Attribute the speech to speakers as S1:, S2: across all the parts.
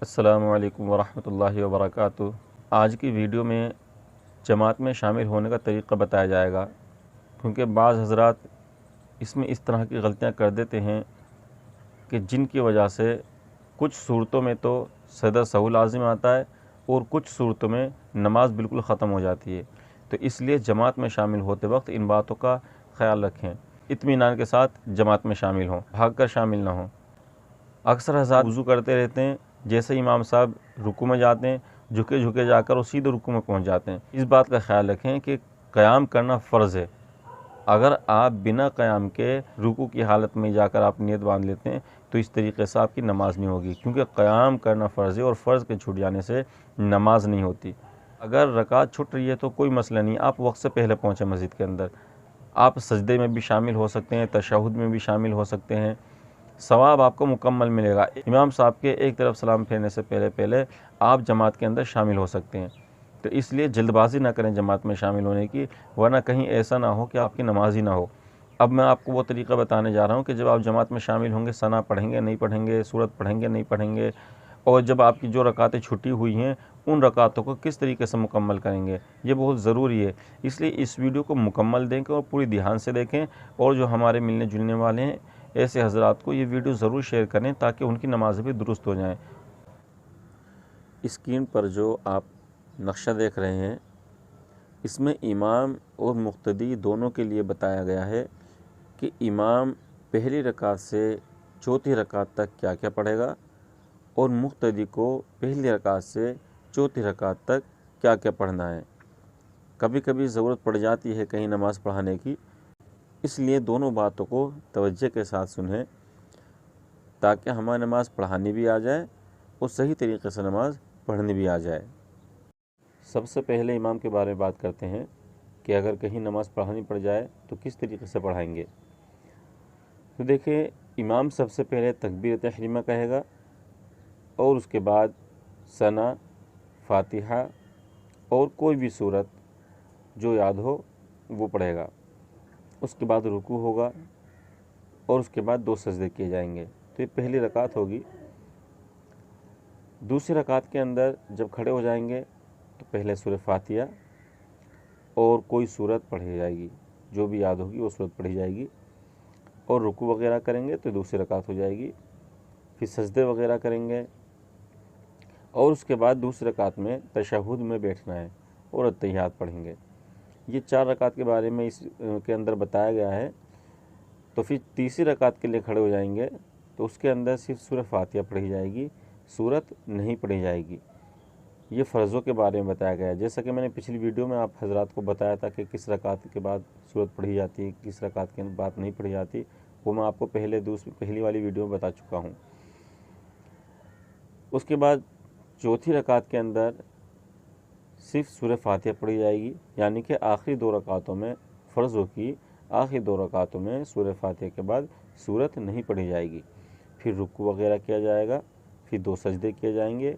S1: السلام علیکم ورحمۃ اللہ وبرکاتہ۔ آج کی ویڈیو میں جماعت میں شامل ہونے کا طریقہ بتایا جائے گا، کیونکہ بعض حضرات اس میں اس طرح کی غلطیاں کر دیتے ہیں کہ جن کی وجہ سے کچھ صورتوں میں تو سجدہ سہو لازم آتا ہے اور کچھ صورتوں میں نماز بالکل ختم ہو جاتی ہے۔ تو اس لیے جماعت میں شامل ہوتے وقت ان باتوں کا خیال رکھیں، اطمینان کے ساتھ جماعت میں شامل ہوں، بھاگ کر شامل نہ ہوں۔ اکثر حضرات وضو کرتے رہتے ہیں، جیسے امام صاحب رکوع میں جاتے ہیں جھکے جا کر وہ سیدھے رکوع میں پہنچ جاتے ہیں۔ اس بات کا خیال رکھیں کہ قیام کرنا فرض ہے۔ اگر آپ بنا قیام کے رکوع کی حالت میں جا کر آپ نیت باندھ لیتے ہیں تو اس طریقے سے آپ کی نماز نہیں ہوگی، کیونکہ قیام کرنا فرض ہے اور فرض کے چھوٹ جانے سے نماز نہیں ہوتی۔ اگر رکعت چھٹ رہی ہے تو کوئی مسئلہ نہیں، آپ وقت سے پہلے پہنچیں مسجد کے اندر، آپ سجدے میں بھی شامل ہو سکتے ہیں، تشہد میں بھی شامل ہو سکتے ہیں، ثواب آپ کو مکمل ملے گا۔ امام صاحب کے ایک طرف سلام پھیرنے سے پہلے آپ جماعت کے اندر شامل ہو سکتے ہیں۔ تو اس لیے جلد بازی نہ کریں جماعت میں شامل ہونے کی، ورنہ کہیں ایسا نہ ہو کہ آپ کی نماز ہی نہ ہو۔ اب میں آپ کو وہ طریقہ بتانے جا رہا ہوں کہ جب آپ جماعت میں شامل ہوں گے، ثنا پڑھیں گے نہیں پڑھیں گے، سورت پڑھیں گے نہیں پڑھیں گے، اور جب آپ کی جو رکعتیں چھٹی ہوئی ہیں ان رکعتوں کو کس طریقے سے مکمل کریں گے، یہ بہت ضروری ہے۔ اس لیے اس ویڈیو کو مکمل دیکھیں اور پوری دھیان سے دیکھیں، اور جو ہمارے ملنے جلنے والے ہیں ایسے حضرات کو یہ ویڈیو ضرور شیئر کریں تاکہ ان کی نمازیں بھی درست ہو جائیں۔ اسکرین پر جو آپ نقشہ دیکھ رہے ہیں، اس میں امام اور مقتدی دونوں کے لیے بتایا گیا ہے کہ امام پہلی رکعت سے چوتھی رکعت تک کیا کیا پڑھے گا، اور مقتدی کو پہلی رکعت سے چوتھی رکعت تک کیا کیا پڑھنا ہے۔ کبھی کبھی ضرورت پڑ جاتی ہے کہیں نماز پڑھانے کی، اس لیے دونوں باتوں کو توجہ کے ساتھ سنیں تاکہ ہمیں نماز پڑھانی بھی آ جائے اور صحیح طریقے سے نماز پڑھنی بھی آ جائے۔ سب سے پہلے امام کے بارے میں بات کرتے ہیں کہ اگر کہیں نماز پڑھانی پڑ جائے تو کس طریقے سے پڑھائیں گے۔ تو دیکھیں، امام سب سے پہلے تکبیر تحریمہ کہے گا اور اس کے بعد ثنا، فاتحہ اور کوئی بھی سورت جو یاد ہو وہ پڑھے گا۔ اس کے بعد رکوع ہوگا اور اس کے بعد 2 سجدے کیے جائیں گے۔ تو یہ پہلی رکعت ہوگی۔ دوسری رکعت کے اندر جب کھڑے ہو جائیں گے تو پہلے سورہ فاتحہ اور کوئی سورت پڑھی جائے گی، جو بھی یاد ہوگی وہ سورت پڑھی جائے گی، اور رکوع وغیرہ کریں گے تو دوسری رکعت ہو جائے گی۔ پھر سجدے وغیرہ کریں گے اور اس کے بعد دوسری رکعت میں تشہد میں بیٹھنا ہے اور اتحیات پڑھیں گے۔ یہ 4 رکعت کے بارے میں اس کے اندر بتایا گیا ہے۔ تو پھر تیسری رکعت کے لیے کھڑے ہو جائیں گے تو اس کے اندر صرف سورہ فاتحہ پڑھی جائے گی، سورت نہیں پڑھی جائے گی۔ یہ فرضوں کے بارے میں بتایا گیا ہے، جیسا کہ میں نے پچھلی ویڈیو میں آپ حضرات کو بتایا تھا کہ کس رکعت کے بعد سورت پڑھی جاتی ہے، کس رکعت کے بعد نہیں پڑھی جاتی، وہ میں آپ کو پہلی والی ویڈیو میں بتا چکا ہوں۔ اس کے بعد چوتھی رکعت کے اندر صرف سورہ فاتحہ پڑھی جائے گی، یعنی کہ آخری 2 رکعتوں میں، فرضوں کی آخری 2 رکعتوں میں سورہ فاتحہ کے بعد سورت نہیں پڑھی جائے گی۔ پھر رکوع وغیرہ کیا جائے گا، پھر 2 سجدے کیے جائیں گے۔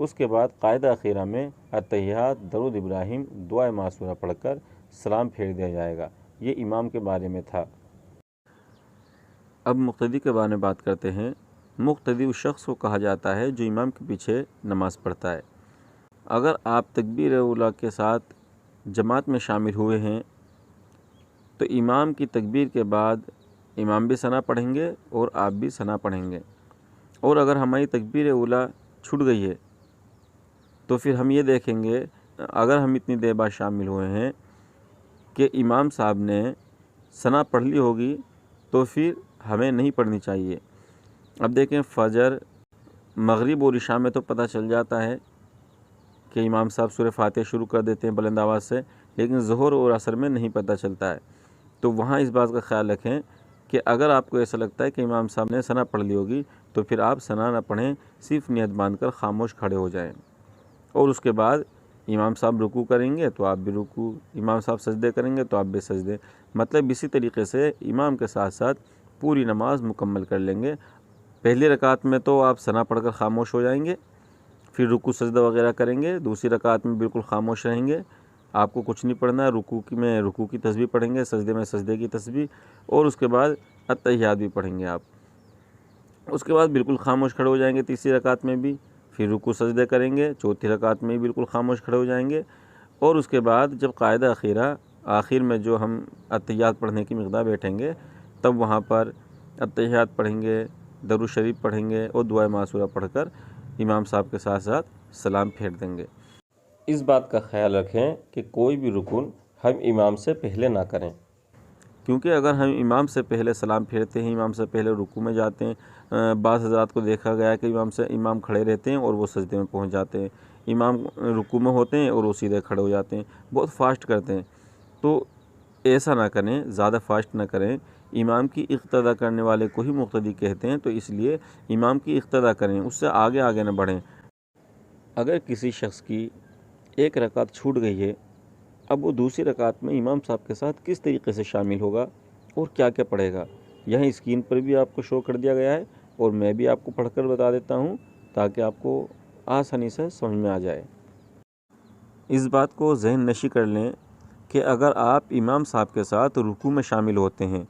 S1: اس کے بعد قاعدہ اخیرہ میں اتحیات، درود ابراہیم، دعائے معصورہ پڑھ کر سلام پھیر دیا جائے گا۔ یہ امام کے بارے میں تھا۔ اب مقتدی کے بارے میں بات کرتے ہیں۔ مقتدی اس شخص کو کہا جاتا ہے جو امام کے پیچھے نماز پڑھتا ہے۔ اگر آپ تکبیر اولیٰ کے ساتھ جماعت میں شامل ہوئے ہیں تو امام کی تکبیر کے بعد امام بھی ثنا پڑھیں گے اور آپ بھی ثنا پڑھیں گے، اور اگر ہماری تکبیر اولیٰ چھوٹ گئی ہے تو پھر ہم یہ دیکھیں گے، اگر ہم اتنی دیر بعد شامل ہوئے ہیں کہ امام صاحب نے ثنا پڑھ لی ہوگی تو پھر ہمیں نہیں پڑھنی چاہیے۔ اب دیکھیں، فجر، مغرب اور عشاء میں تو پتہ چل جاتا ہے کہ امام صاحب سورہ فاتحہ شروع کر دیتے ہیں بلند آواز سے، لیکن ظہر اور عصر میں نہیں پتہ چلتا ہے۔ تو وہاں اس بات کا خیال رکھیں کہ اگر آپ کو ایسا لگتا ہے کہ امام صاحب نے ثنا پڑھ لی ہوگی تو پھر آپ ثنا نہ پڑھیں، صرف نیت باندھ کر خاموش کھڑے ہو جائیں، اور اس کے بعد امام صاحب رکوع کریں گے تو آپ بھی رکوع، امام صاحب سجدے کریں گے تو آپ بھی سجدے، مطلب اسی طریقے سے امام کے ساتھ ساتھ پوری نماز مکمل کر لیں گے۔ پہلی رکعت میں تو آپ ثنا پڑھ کر خاموش ہو جائیں گے، پھر رکوع سجدہ وغیرہ کریں گے، دوسری رکعت میں بالکل خاموش رہیں گے، آپ کو کچھ نہیں پڑھنا ہے، رکوع میں رکوع کی تسبیح پڑھیں گے، سجدے میں سجدے کی تسبیح، اور اس کے بعد اتحیات بھی پڑھیں گے آپ۔ اس کے بعد بالکل خاموش کھڑے ہو جائیں گے تیسری رکعت میں بھی، پھر رکوع سجدے کریں گے، چوتھی رکعت میں بالکل خاموش کھڑے ہو جائیں گے، اور اس کے بعد جب قاعدہ اخیرہ آخر میں جو ہم اتحیات پڑھنے کی مقدار بیٹھیں گے، تب وہاں پر اتحیات پڑھیں گے، درود شریف پڑھیں گے اور دعائے معصورہ پڑھ کر امام صاحب کے ساتھ ساتھ سلام پھیر دیں گے۔ اس بات کا خیال رکھیں کہ کوئی بھی رکن ہم امام سے پہلے نہ کریں، کیونکہ اگر ہم امام سے پہلے سلام پھیرتے ہیں، امام سے پہلے رکوع میں جاتے ہیں، بعض حضرات کو دیکھا گیا ہے کہ امام کھڑے رہتے ہیں اور وہ سجدے میں پہنچ جاتے ہیں، امام رکوع میں ہوتے ہیں اور وہ سیدھے کھڑے ہو جاتے ہیں، بہت فاسٹ کرتے ہیں۔ تو ایسا نہ کریں، زیادہ فاسٹ نہ کریں۔ امام کی اقتداء کرنے والے کو ہی مقتدی کہتے ہیں، تو اس لیے امام کی اقتداء کریں، اس سے آگے آگے نہ بڑھیں۔ اگر کسی شخص کی ایک رکعت چھوٹ گئی ہے، اب وہ دوسری رکعت میں امام صاحب کے ساتھ کس طریقے سے شامل ہوگا اور کیا کیا پڑھے گا، یہاں اسکرین پر بھی آپ کو شو کر دیا گیا ہے، اور میں بھی آپ کو پڑھ کر بتا دیتا ہوں تاکہ آپ کو آسانی سے سمجھ میں آ جائے۔ اس بات کو ذہن نشی کر لیں کہ اگر آپ امام صاحب کے ساتھ رکوع میں شامل ہوتے ہیں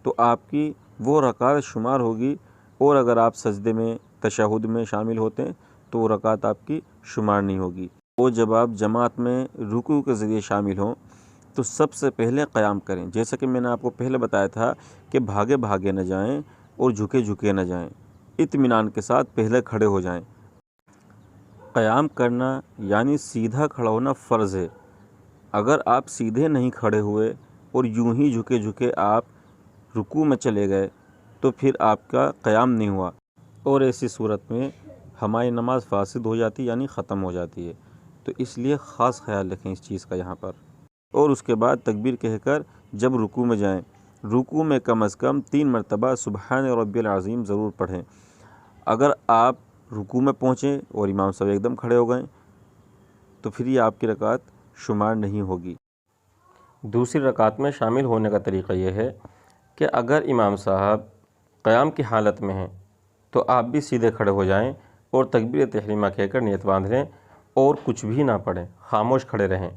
S1: تو آپ کی وہ رکعت شمار ہوگی، اور اگر آپ سجدے میں تشہد میں شامل ہوتے ہیں تو وہ رکعت آپ کی شمار نہیں ہوگی۔ اور جب آپ جماعت میں رکوع کے ذریعے شامل ہوں تو سب سے پہلے قیام کریں، جیسا کہ میں نے آپ کو پہلے بتایا تھا کہ بھاگے بھاگے نہ جائیں اور جھکے جھکے نہ جائیں، اطمینان کے ساتھ پہلے کھڑے ہو جائیں۔ قیام کرنا یعنی سیدھا کھڑا ہونا فرض ہے۔ اگر آپ سیدھے نہیں کھڑے ہوئے اور یوں ہی جھکے جھکے آپ رکوع میں چلے گئے تو پھر آپ کا قیام نہیں ہوا، اور ایسی صورت میں ہماری نماز فاسد ہو جاتی یعنی ختم ہو جاتی ہے۔ تو اس لیے خاص خیال رکھیں اس چیز کا یہاں پر۔ اور اس کے بعد تکبیر کہہ کر جب رکوع میں جائیں، رکوع میں کم از کم 3 مرتبہ سبحان ربی العظیم ضرور پڑھیں۔ اگر آپ رکوع میں پہنچیں اور امام صاحب ایک دم کھڑے ہو گئے تو پھر یہ آپ کی رکعت شمار نہیں ہوگی۔ دوسری رکعت میں شامل ہونے کا طریقہ یہ ہے کہ اگر امام صاحب قیام کی حالت میں ہیں تو آپ بھی سیدھے کھڑے ہو جائیں اور تکبیر تحریمہ کہہ کر نیت باندھ لیں اور کچھ بھی نہ پڑھیں، خاموش کھڑے رہیں۔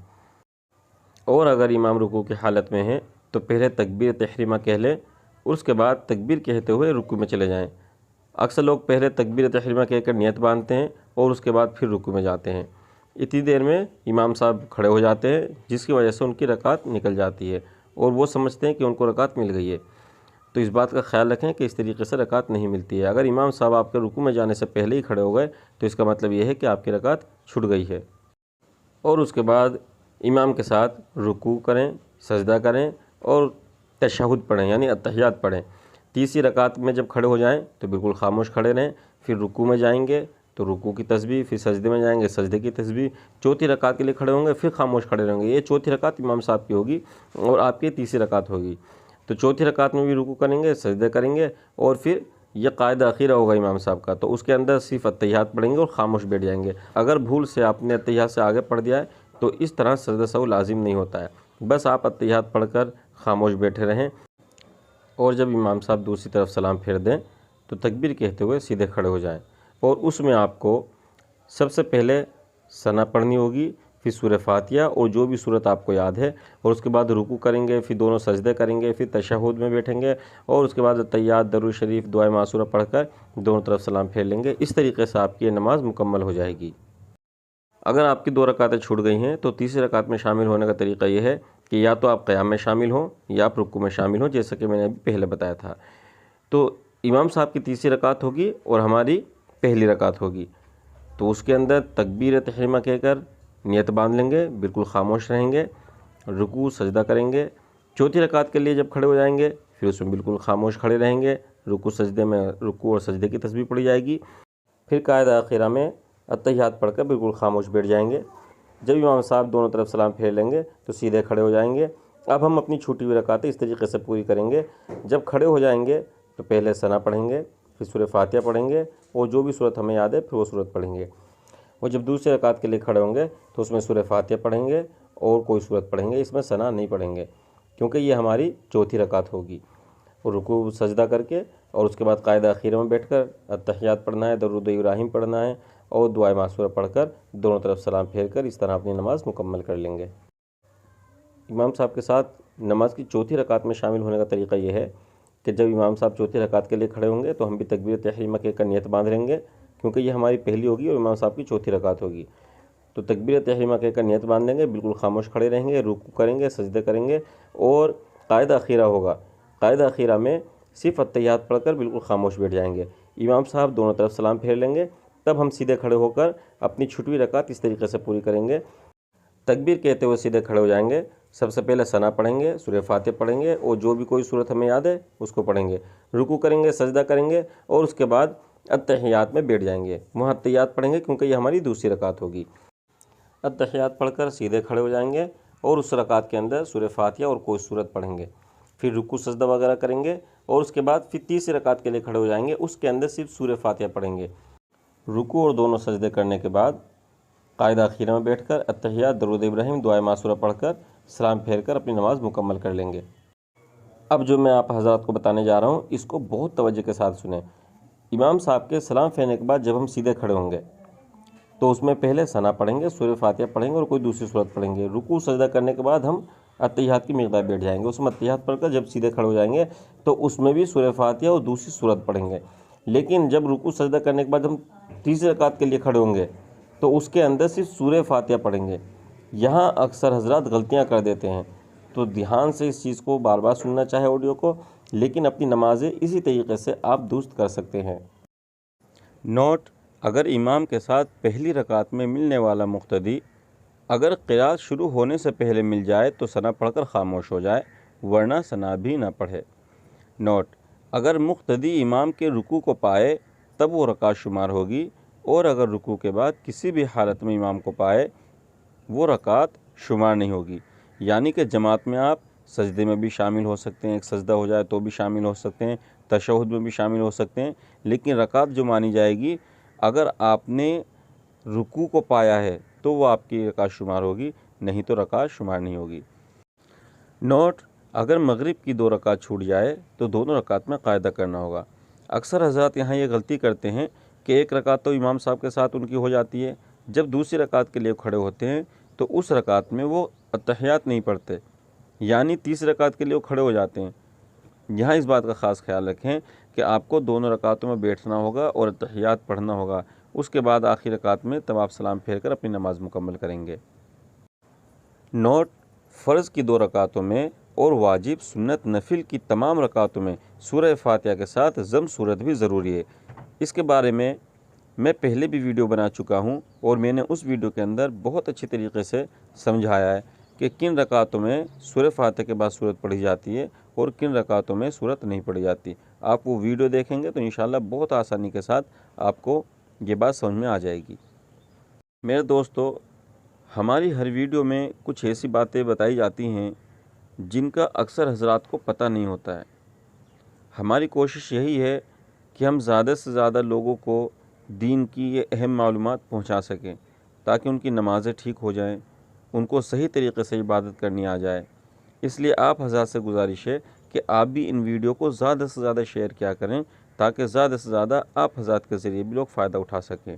S1: اور اگر امام رکوع کی حالت میں ہیں تو پہلے تکبیر تحریمہ کہہ لیں، اس کے بعد تکبیر کہتے ہوئے رکوع میں چلے جائیں۔ اکثر لوگ پہلے تکبیر تحریمہ کہہ کر نیت باندھتے ہیں اور اس کے بعد پھر رکوع میں جاتے ہیں، اتنی دیر میں امام صاحب کھڑے ہو جاتے ہیں، جس کی وجہ سے ان کی رکعت نکل جاتی ہے اور وہ سمجھتے ہیں کہ ان کو رکعت مل گئی ہے۔ تو اس بات کا خیال رکھیں کہ اس طریقے سے رکعت نہیں ملتی ہے۔ اگر امام صاحب آپ کے رکوع میں جانے سے پہلے ہی کھڑے ہو گئے تو اس کا مطلب یہ ہے کہ آپ کی رکعت چھوٹ گئی ہے۔ اور اس کے بعد امام کے ساتھ رکوع کریں، سجدہ کریں اور تشہد پڑھیں یعنی اتحیات پڑھیں۔ تیسری رکعت میں جب کھڑے ہو جائیں تو بالکل خاموش کھڑے رہیں، پھر رکوع میں جائیں گے تو رکوع کی تسبیح، پھر سجدے میں جائیں گے سجدے کی تسبیح، چوتھی رکعت کے لیے کھڑے ہوں گے پھر خاموش کھڑے رہیں گے۔ یہ چوتھی رکعت امام صاحب کی ہوگی اور آپ کی تیسری رکعت ہوگی۔ تو چوتھی رکعت میں بھی رکوع کریں گے، سجدے کریں گے، اور پھر یہ قاعدہ اخیرہ ہوگا امام صاحب کا، تو اس کے اندر صرف اتحیات پڑھیں گے اور خاموش بیٹھ جائیں گے۔ اگر بھول سے آپ نے اتحیات سے آگے پڑھ دیا ہے تو اس طرح سجدہ سہو لازم نہیں ہوتا ہے، بس آپ اتحیات پڑھ کر خاموش بیٹھے رہیں، اور جب امام صاحب دوسری طرف سلام پھیر دیں تو تکبیر کہتے ہوئے سیدھے کھڑے ہو جائیں، اور اس میں آپ کو سب سے پہلے ثنا پڑھنی ہوگی، پھر سورہ فاتحہ اور جو بھی صورت آپ کو یاد ہے، اور اس کے بعد رکوع کریں گے، پھر دونوں سجدے کریں گے، پھر تشہد میں بیٹھیں گے، اور اس کے بعد اتحیات، درود شریف، دعائے معصورہ پڑھ کر دونوں طرف سلام پھیر لیں گے۔ اس طریقے سے آپ کی یہ نماز مکمل ہو جائے گی۔ اگر آپ کی 2 رکعتیں چھوٹ گئی ہیں تو تیسری رکعت میں شامل ہونے کا طریقہ یہ ہے کہ یا تو آپ قیام میں شامل ہوں یا آپ رکوع میں شامل ہوں، جیسا کہ میں نے ابھی پہلے بتایا تھا۔ تو امام صاحب کی تیسری رکعت ہوگی اور ہماری پہلی رکعت ہوگی، تو اس کے اندر تکبیر تحریمہ کہہ کر نیت باندھ لیں گے، بالکل خاموش رہیں گے، رکوع سجدہ کریں گے۔ چوتھی رکعت کے لیے جب کھڑے ہو جائیں گے پھر اس میں بالکل خاموش کھڑے رہیں گے، رکوع سجدے میں رکوع اور سجدے کی تسبیح پڑھی جائے گی، پھر قاعدہ اخیرہ میں اتحیات پڑھ کر بالکل خاموش بیٹھ جائیں گے۔ جب امام صاحب دونوں طرف سلام پھیر لیں گے تو سیدھے کھڑے ہو جائیں گے۔ اب ہم اپنی چھوٹی ہوئی رکعتیں اس طریقے سے پوری کریں گے، جب کھڑے ہو جائیں گے تو پہلے ثنا پڑھیں گے، پھر سورہ فاتحہ پڑھیں گے اور جو بھی صورت ہمیں یاد ہے پھر وہ صورت پڑھیں گے، اور جب دوسری رکعت کے لیے کھڑے ہوں گے تو اس میں سورہ فاتحہ پڑھیں گے اور کوئی صورت پڑھیں گے، اس میں ثنا نہیں پڑھیں گے کیونکہ یہ ہماری چوتھی رکعت ہوگی۔ اور رکوع سجدہ کر کے اور اس کے بعد قاعدہ اخیرہ میں بیٹھ کر اتحیات پڑھنا ہے، درود ابراہیم پڑھنا ہے اور دعائے معصورہ پڑھ کر دونوں طرف سلام پھیر کر اس طرح اپنی نماز مکمل کر لیں گے۔ امام صاحب کے ساتھ نماز کی چوتھی رکعت میں شامل ہونے کا طریقہ یہ ہے کہ جب امام صاحب چوتھی رکعت کے لیے کھڑے ہوں گے تو ہم بھی تکبیر تحریمہ کہہ کر نیت باندھ لیں گے کیونکہ یہ ہماری پہلی ہوگی اور امام صاحب کی چوتھی رکعت ہوگی۔ تو تکبیر تحریمہ کہہ کر نیت باندھ لیں گے، بالکل خاموش کھڑے رہیں گے، رکوع کریں گے، سجدے کریں گے، اور قاعدہ اخیرہ ہوگا۔ قاعدہ اخیرہ میں صرف اتحیات پڑھ کر بالکل خاموش بیٹھ جائیں گے۔ امام صاحب دونوں طرف سلام پھیر لیں گے، تب ہم سیدھے کھڑے ہو کر اپنی چھٹویں رکعت اس طریقے سے پوری کریں گے۔ تکبیر کہتے ہوئے سیدھے کھڑے ہو جائیں گے، سب سے پہلے ثنا پڑھیں گے، سورہ فاتحہ پڑھیں گے، اور جو بھی کوئی صورت ہمیں یاد ہے اس کو پڑھیں گے، رکوع کریں گے، سجدہ کریں گے، اور اس کے بعد اتحیات میں بیٹھ جائیں گے۔ وہاں اتحیات پڑھیں گے کیونکہ یہ ہماری دوسری رکعت ہوگی۔ اتحیات پڑھ کر سیدھے کھڑے ہو جائیں گے اور اس رکعت کے اندر سورہ فاتحہ اور کوئی صورت پڑھیں گے، پھر رکوع سجدہ وغیرہ کریں گے، اور اس کے بعد پھر تیسری رکعت کے لیے کھڑے ہو جائیں گے، اس کے اندر صرف سورہ فاتحہ پڑھیں گے۔ رکوع اور دونوں سجدے کرنے کے بعد قاعدہ اخیرہ میں بیٹھ کر اتحیات، درود ابراہیم، دعائے معصورہ پڑھ کر سلام پھیر کر اپنی نماز مکمل کر لیں گے۔ اب جو میں آپ حضرات کو بتانے جا رہا ہوں اس کو بہت توجہ کے ساتھ سنیں۔ امام صاحب کے سلام پھیرنے کے بعد جب ہم سیدھے کھڑے ہوں گے تو اس میں پہلے ثنا پڑھیں گے، سورہ فاتحہ پڑھیں گے اور کوئی دوسری صورت پڑھیں گے۔ رکوع سجدہ کرنے کے بعد ہم اتحیات کی مقدار بیٹھ جائیں گے، اس میں اتحیات پڑھ کر جب سیدھے کھڑے ہو جائیں گے تو اس میں بھی سورہ فاتحہ اور دوسری صورت پڑھیں گے۔ لیکن جب رکوع سجدہ کرنے کے بعد ہم تیسری رکعت کے لیے کھڑے ہوں گے تو اس کے اندر صرف سورہ فاتحہ پڑھیں گے۔ یہاں اکثر حضرات غلطیاں کر دیتے ہیں، تو دھیان سے اس چیز کو بار بار سننا چاہے آڈیو کو، لیکن اپنی نمازیں اسی طریقے سے آپ درست کر سکتے ہیں۔ نوٹ: اگر امام کے ساتھ پہلی رکعت میں ملنے والا مقتدی اگر قرات شروع ہونے سے پہلے مل جائے تو ثنا پڑھ کر خاموش ہو جائے، ورنہ ثنا بھی نہ پڑھے۔ نوٹ: اگر مقتدی امام کے رکوع کو پائے تب وہ رکعت شمار ہوگی، اور اگر رکوع کے بعد کسی بھی حالت میں امام کو پائے وہ رکعت شمار نہیں ہوگی۔ یعنی کہ جماعت میں آپ سجدے میں بھی شامل ہو سکتے ہیں، ایک سجدہ ہو جائے تو بھی شامل ہو سکتے ہیں، تشہد میں بھی شامل ہو سکتے ہیں، لیکن رکعت جو مانی جائے گی اگر آپ نے رکوع کو پایا ہے تو وہ آپ کی رکعت شمار ہوگی، نہیں تو رکعت شمار نہیں ہوگی۔ نوٹ: اگر مغرب کی 2 رکعت چھوٹ جائے تو دونوں رکعت میں قاعدہ کرنا ہوگا۔ اکثر حضرات یہاں یہ غلطی کرتے ہیں کہ ایک رکعت تو امام صاحب کے ساتھ ان کی ہو جاتی ہے، جب دوسری رکعت کے لیے کھڑے ہوتے ہیں تو اس رکعت میں وہ اتحیات نہیں پڑھتے، یعنی تیسری رکعت کے لیے وہ کھڑے ہو جاتے ہیں۔ یہاں اس بات کا خاص خیال رکھیں کہ آپ کو دونوں رکعتوں میں بیٹھنا ہوگا اور اتحیات پڑھنا ہوگا، اس کے بعد آخری رکعت میں تب آپ سلام پھیر کر اپنی نماز مکمل کریں گے۔ نوٹ: فرض کی 2 رکعتوں میں اور واجب، سنت، نفل کی تمام رکعتوں میں سورہ فاتحہ کے ساتھ ضم صورت بھی ضروری ہے۔ اس کے بارے میں پہلے بھی ویڈیو بنا چکا ہوں، اور میں نے اس ویڈیو کے اندر بہت اچھے طریقے سے سمجھایا ہے کہ کن رکعتوں میں سورہ فاتحہ کے بعد صورت پڑھی جاتی ہے اور کن رکعتوں میں صورت نہیں پڑھی جاتی۔ آپ وہ ویڈیو دیکھیں گے تو انشاءاللہ بہت آسانی کے ساتھ آپ کو یہ بات سمجھ میں آ جائے گی۔ میرے دوستو، ہماری ہر ویڈیو میں کچھ ایسی باتیں بتائی جاتی ہیں جن کا اکثر حضرات کو پتہ نہیں ہوتا ہے۔ ہماری کوشش یہی ہے کہ ہم زیادہ سے زیادہ لوگوں کو دین کی یہ اہم معلومات پہنچا سکیں تاکہ ان کی نمازیں ٹھیک ہو جائیں، ان کو صحیح طریقے سے عبادت کرنی آ جائے۔ اس لیے آپ حضرات سے گزارش ہے کہ آپ بھی ان ویڈیو کو زیادہ سے زیادہ شیئر کیا کریں تاکہ زیادہ سے زیادہ آپ حضرات کے ذریعے بھی لوگ فائدہ اٹھا سکیں۔